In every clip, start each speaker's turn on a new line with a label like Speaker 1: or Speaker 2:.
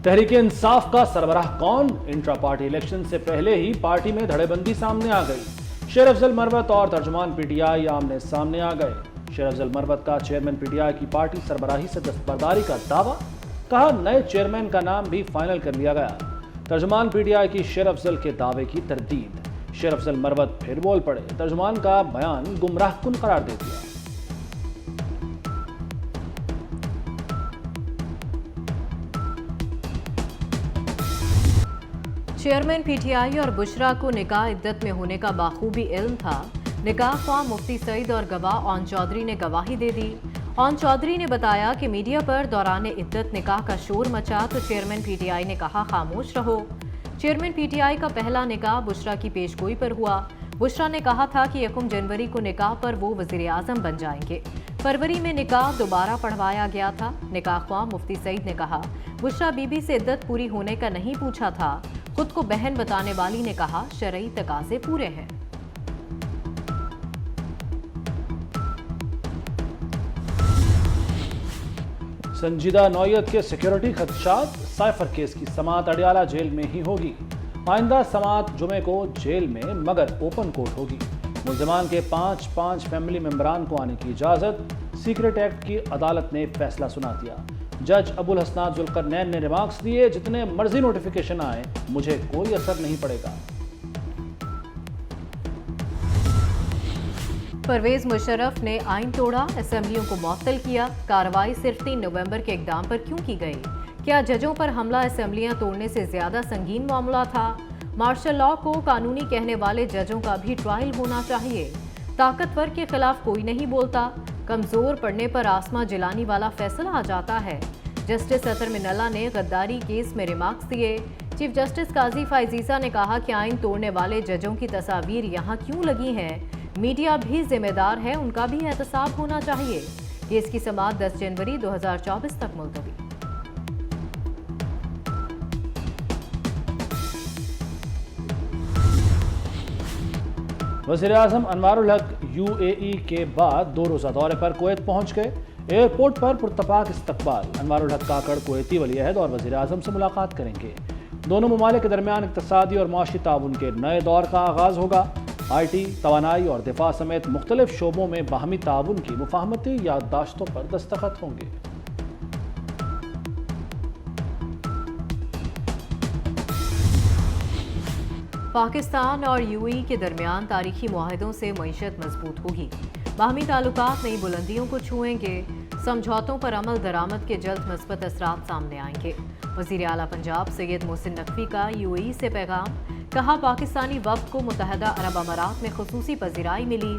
Speaker 1: تحریک انصاف کا سربراہ کون؟ انٹرا پارٹی الیکشن سے پہلے ہی پارٹی میں دھڑے بندی سامنے آ گئی۔ شیر افضل مروت اور ترجمان پی ٹی آئی آمنے سامنے آ گئے۔ شیر افضل مروت کا چیئرمین پی ٹی آئی کی پارٹی سربراہی سے دستبرداری کا دعویٰ، کہا نئے چیئرمین کا نام بھی فائنل کر لیا گیا۔ ترجمان پی ٹی آئی کی شیر افضل کے دعوے کی تردید، شیر افضل مروت پھر بول پڑے، ترجمان کا بیان گمراہ کن قرار دے دیا۔
Speaker 2: چیئرمین پی ٹی آئی اور بشرا کو نکاح عدت میں ہونے کا بخوبی علم تھا۔ نکاح خواہ مفتی سعید اور گواہ اون چودھری نے گواہی دے دی۔ اون چودھری نے بتایا کہ میڈیا پر دوران عدت نکاح کا شور مچا تو چیئرمین پی ٹی آئی نے کہا خاموش رہو۔ چیئرمین پی ٹی آئی کا پہلا نکاح بشرا کی پیش گوئی پر ہوا۔ بشرا نے کہا تھا کہ 1 جنوری کو نکاح پر وہ وزیر اعظم بن جائیں گے۔ فروری میں نکاح دوبارہ پڑھوایا گیا تھا۔ نکاح خواہ مفتی سعید نے کہا بشرا بی بی سے عدت پوری ہونے کا نہیں پوچھا تھا۔ خود کو بہن بتانے والی نے کہا شرعی تقاضے پورے ہیں۔
Speaker 1: سنجیدہ نوعیت کے سیکیورٹی خدشات، سائفر کیس کی سماعت اڈیالہ جیل میں ہی ہوگی۔ آئندہ سماعت جمعے کو جیل میں مگر اوپن کورٹ ہوگی۔ ملزمان کے 5 فیملی ممبران کو آنے کی اجازت، سیکرٹ ایکٹ کی عدالت نے فیصلہ سنا دیا۔ جج ابو الحسنات ذوالقرنین نے ریمارکس دیے، جتنے مرضی نوٹیفیکیشن آئے مجھے کوئی اثر نہیں پڑے گا۔
Speaker 2: پرویز مشرف نے آئین توڑا، اسمبلیوں کو معطل کیا۔ کارروائی صرف 3 نومبر کے اقدام پر کیوں کی گئی؟ کیا ججوں پر حملہ اسمبلیاں توڑنے سے زیادہ سنگین معاملہ تھا؟ مارشل لاء کو قانونی کہنے والے ججوں کا بھی ٹرائل ہونا چاہیے۔ طاقتور کے خلاف کوئی نہیں بولتا، کمزور پڑنے پر آسما جلانی والا فیصلہ آ جاتا ہے۔ جسٹس اطہر من اللہ نے غداری کیس میں ریمارکس دیے۔ چیف جسٹس قاضی فائزیزہ نے کہا کہ آئین توڑنے والے ججوں کی تصاویر یہاں کیوں لگی ہیں؟ میڈیا بھی ذمہ دار ہے، ان کا بھی احتساب ہونا چاہیے۔ کیس کی سماعت 10 جنوری 2024 تک ملتوی۔
Speaker 1: وزیر اعظم انوار الحق یو اے ای کے بعد 2 روزہ دورے پر کویت پہنچ گئے۔ ایئرپورٹ پر پرتپاک استقبال۔ انوار الحق کاکڑ کویتی ولی عہد اور وزیر اعظم سے ملاقات کریں گے۔ دونوں ممالک کے درمیان اقتصادی اور معاشی تعاون کے نئے دور کا آغاز ہوگا۔ آئی ٹی، توانائی اور دفاع سمیت مختلف شعبوں میں باہمی تعاون کی مفاہمتی یادداشتوں پر دستخط ہوں گے۔
Speaker 2: پاکستان اور یو اے ای کے درمیان تاریخی معاہدوں سے معیشت مضبوط ہوگی۔ باہمی تعلقات نئی بلندیوں کو چھوئیں گے۔ سمجھوتوں پر عمل درآمد کے جلد مثبت اثرات سامنے آئیں گے۔ وزیر اعلیٰ پنجاب سید محسن نقوی کا یو اے ای سے پیغام، کہا پاکستانی وفد کو متحدہ عرب امارات میں خصوصی پذیرائی ملی۔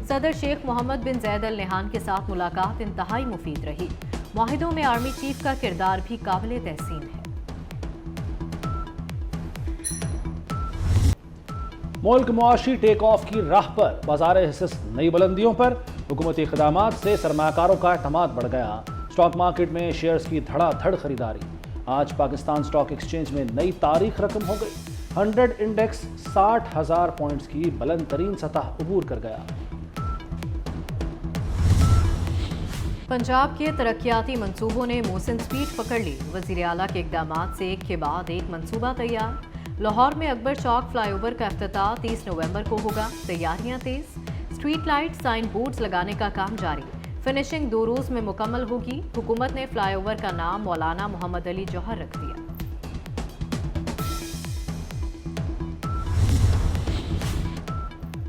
Speaker 2: صدر شیخ محمد بن زید ال نہیان کے ساتھ ملاقات انتہائی مفید رہی۔ معاہدوں میں آرمی چیف کا کردار بھی قابل تحسین ہے۔
Speaker 1: ملک معاشی ٹیک آف کی راہ پر، بازار حصص نئی بلندیوں پر، حکومتی اقدامات سے سرمایہ کاروں کا اعتماد بڑھ گیا۔ اسٹاک مارکیٹ میں شیئرز کی دھڑا دھڑ خریداری۔ آج پاکستان اسٹاک ایکسچینج میں نئی تاریخ رقم ہو گئی۔ 100 انڈیکس 60,000 پوائنٹس کی بلند ترین سطح عبور کر گیا۔
Speaker 2: پنجاب کے ترقیاتی منصوبوں نے موسم سپیڈ پکڑ لی۔ وزیر اعلیٰ کے اقدامات سے ایک کے بعد ایک منصوبہ تیار۔ لاہور میں اکبر چوک فلائی اوور کا افتتاح 30 نومبر کو ہوگا۔ تیاریاں تیز، اسٹریٹ لائٹ، سائن بورڈز لگانے کا کام جاری۔ فنشنگ 2 روز میں مکمل ہوگی۔ حکومت نے فلائی اوور کا نام مولانا محمد علی جوہر رکھ دیا۔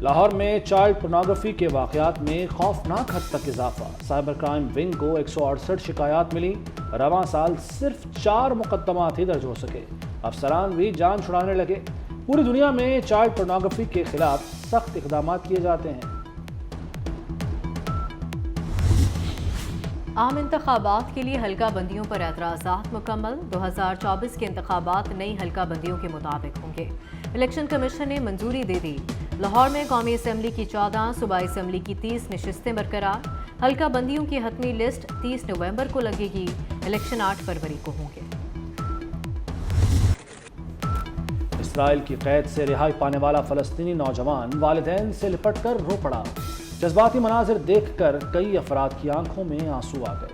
Speaker 1: لاہور میں چائلڈ پورنوگرافی کے واقعات میں خوفناک حد تک اضافہ۔ سائبر کرائم ونگ کو 168 شکایات ملی۔ رواں سال صرف 4 مقدمات ہی درج ہو سکے۔ افسران بھی جان چھڑانے لگے۔ پوری دنیا میں چائلڈ پورنوگرافی کے خلاف سخت اقدامات کیے جاتے ہیں۔
Speaker 2: عام انتخابات کے لیے حلقہ بندیوں پر اعتراضات مکمل۔ 2024 کے انتخابات نئی حلقہ بندیوں کے مطابق ہوں گے۔ الیکشن کمیشن نے منظوری دے دی۔ لاہور میں قومی اسمبلی کی 14، صوبائی اسمبلی کی 30 نشستیں برقرار۔ حلقہ بندیوں کی حتمی لسٹ 30 نومبر کو لگے گی۔ الیکشن 8 فروری کو ہوں گے۔
Speaker 1: اسرائیل کی قید سے رہائی پانے والا فلسطینی نوجوان والدین سے لپٹ کر رو پڑا۔ جذباتی مناظر دیکھ کر کئی افراد کی آنکھوں میں آنسو آ گئے۔